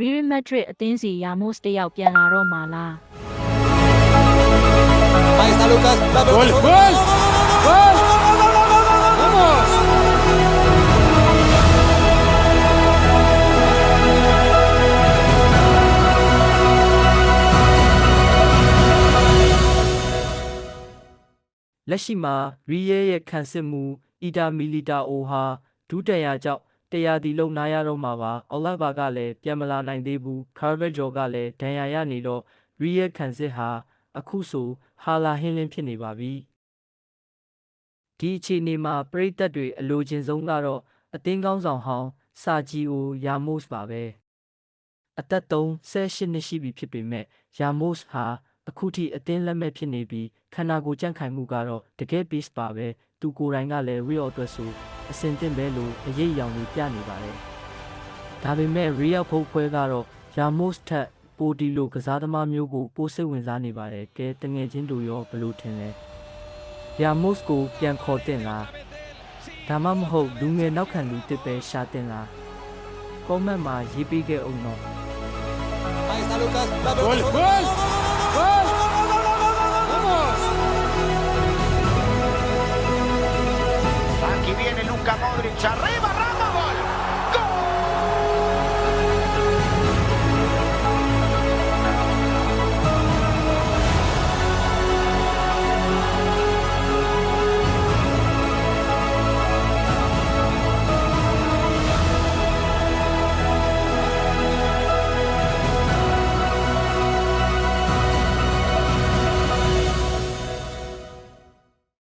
ရီမက်ဒရစ်အသင်းစီယာမို့စ်တယောက်ပြန်လာတော့မှာလား Ahí está Lucas. La pelota. ¡Gol! ¡Gol! ¡Gol! ¡Vamos! ။လက်ရှိမှာရီရဲရဲ့ခံစစ်မှုအီတာမီလီတာအိုဟာဒုတရကြောင့်တရားဒီလုံနာရတော့မှာပါအော်လာဘာကလည်းပြန်မလာနိုင်သေးဘူးခါရဘက်ဂျော်ကလည်းဒဏ်ရာရနေတော့ရီရဲခံစစ်ဟာအခုဆိုဟာလာဟင်းလင်းဖြစ်နေပါပြီဒီအခြေအနေမှာပရိသတ်တွေအလိုချင်ဆုံးကတော့အသင်းကောင်းဆောင်ဟောင်းစာဂျီယိုယာမို့စ်ပါပဲအသက်38နှစ်ရှိပြီဖြစ်ပေမဲ့ယာမို့စ်ဟာအခုထိအသင်းလက်မဲ့ဖြစ်နေပြီးခန္ဓာကိုယ်ကြန့်ခိုင်မှုကတော့တကယ် beast ပါပဲသူကိုယ်တိုင်ကလည်း real အတွက်ဆိုအဆင်သင့်ပဲလို့အရေးအယောင်တွေပြနေပါတယ်ဒါပေမဲ့ real ဖုတ်ဖွဲကတော့ Ramos ထက်ပိုဒီလိုကစားသမားမျိုးကိုပိုစိတ်ဝင်စားနေပါတယ်ကဲတငယ်ချင်းတို့ရောဘယ်လိုထင်လဲ Ramos ကိုပြန်ခေါ်တင်လားဒါမှမဟုတ်လူငယ်နောက်ခံလူတစ်ပဲရှာတင်လား comment မှာရေးပေးခဲ့အောင်တော့ Ahí está Lucas. La ¡Gol! pelota. ¡Gol! ¡Gol! ¡Vamos! Aquí viene Luka Modric arriba.